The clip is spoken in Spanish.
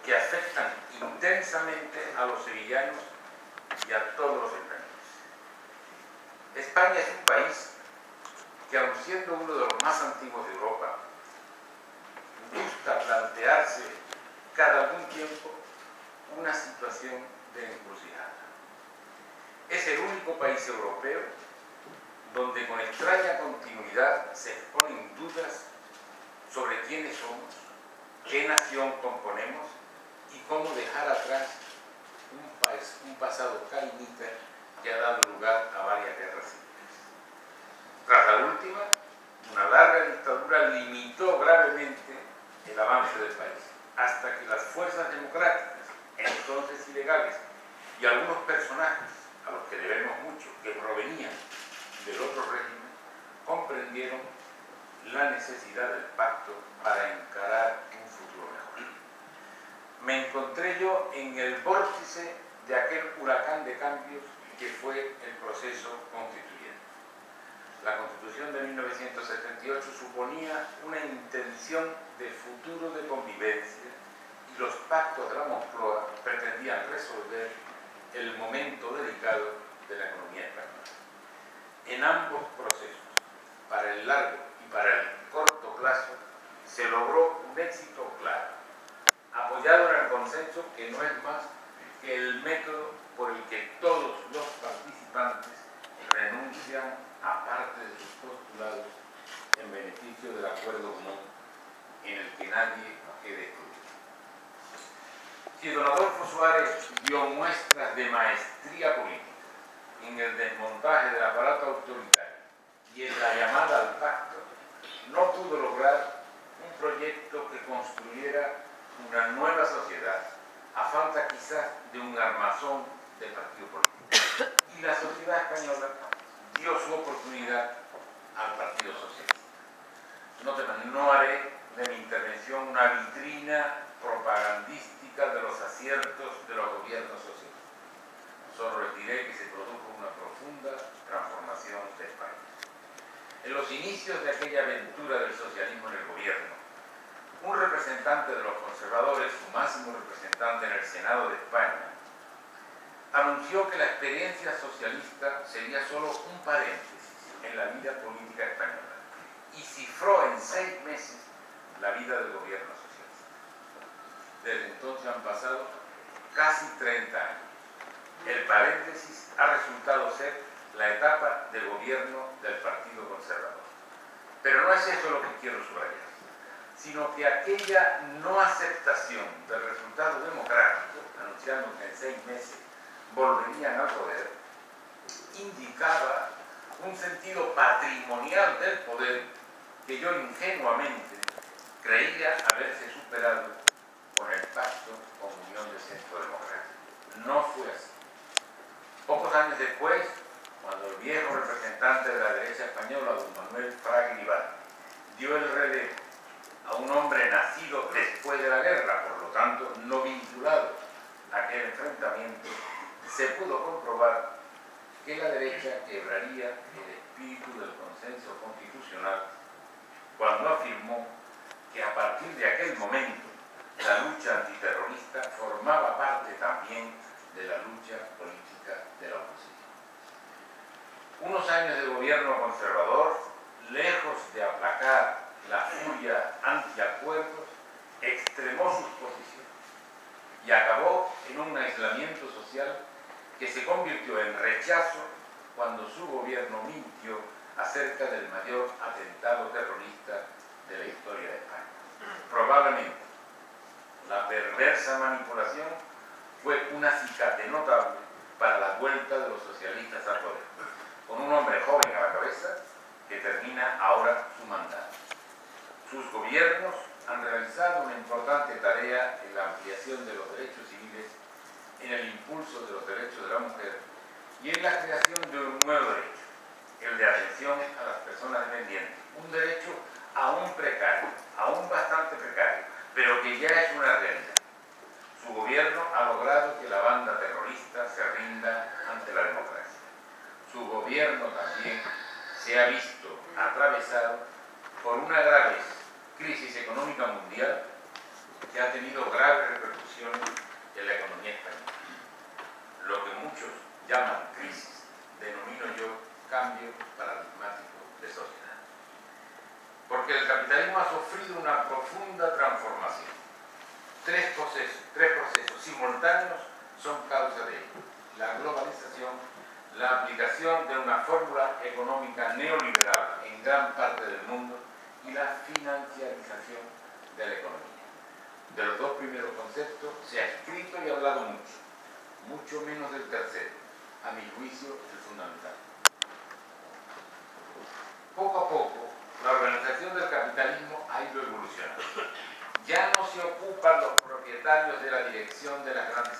que afectan intensamente a los sevillanos y a todos los españoles. España es un país que, aun siendo uno de los más antiguos de Europa, gusta plantearse cada algún tiempo una situación de encrucijada. Es el único país europeo donde con extraña continuidad se exponen dudas sobre quiénes somos, qué nación componemos y cómo dejar atrás un pasado cainita que ha dado lugar a varias guerras civiles. Tras la última, una larga dictadura limitó gravemente el avance del país, hasta que las fuerzas democráticas, entonces ilegales, y algunos personajes a los que debemos mucho, que provenían del otro régimen, comprendieron la necesidad del pacto para encarar un futuro mejor. Me encontré yo en el vórtice de aquel huracán de cambios que fue el proceso constituyente. La Constitución de 1978 suponía una intención de futuro de convivencia y los pactos de la Moncloa pretendían resolver el momento delicado de la economía española. En ambos procesos, para el largo y para el corto plazo, se logró un éxito claro, apoyado en el consenso que no es más que el método por el que todos los participantes renuncian a parte de sus postulados en beneficio del acuerdo común en el que nadie quede excluido. Si don Adolfo Suárez dio muestras de maestría política en el desmontaje del aparato autoritario y en la llamada al pacto, no pudo lograr un proyecto que construyera una nueva sociedad a falta quizás de un armazón de partido político. Y la sociedad española dio su oportunidad al Partido Socialista. No haré de mi intervención una vitrina propagandística de los aciertos de los gobiernos socialistas. Solo les diré que se produjo una profunda transformación de España. En los inicios de aquella aventura del socialismo en el gobierno, un representante de los conservadores, su máximo representante en el Senado de España, anunció que la experiencia socialista sería solo un paréntesis en la vida política española y cifró en 6 meses la vida del gobierno socialista. Desde entonces han pasado casi 30 años. El paréntesis ha resultado ser la etapa del gobierno del Partido Conservador. Pero no es eso lo que quiero subrayar, sino que aquella no aceptación del resultado democrático, anunciando que en 6 meses volverían al poder, indicaba un sentido patrimonial del poder que yo ingenuamente creía haberse superado con el pacto con Unión de Centro Democrático. No fue así. Pocos años después, cuando el viejo representante de la derecha española, don Manuel Fraga Iribarne, dio el relevo a un hombre nacido después de la guerra, por lo tanto no vinculado a aquel enfrentamiento, se pudo comprobar que la derecha quebraría el espíritu del consenso constitucional cuando afirmó que a partir de aquel momento la lucha antiterrorista formaba parte también de la lucha política de la oposición. Unos años de gobierno conservador, lejos de aplacar la furia antiacuerdos, extremó sus posiciones y acabó en un aislamiento social que se convirtió en rechazo cuando su gobierno mintió acerca del mayor atentado terrorista de la historia de España. Probablemente la perversa manipulación fue un acicate notable para la vuelta de los socialistas al poder, con un hombre joven a la cabeza que termina ahora su mandato. Sus gobiernos han realizado una importante tarea en la ampliación de los derechos civiles, en el impulso de los derechos de la mujer y en la creación de un nuevo derecho, el de atención a las personas dependientes, un derecho aún precario, aún bastante precario, pero que ya es una realidad. Su gobierno ha logrado que la banda terrorista se rinda ante la democracia. Su gobierno también se ha visto atravesado por una grave crisis económica mundial que ha tenido graves repercusiones sufrido una profunda transformación. Tres procesos simultáneos son causa de ello: la globalización, la aplicación de una fórmula económica neoliberal en gran parte del mundo y la financiarización de la economía. De los dos primeros conceptos se ha escrito y hablado mucho menos del tercero. A mi juicio es el fundamental. Poco a poco, la organización del capitalismo ha ido evolucionando. Ya no se ocupan los propietarios de la dirección de las grandes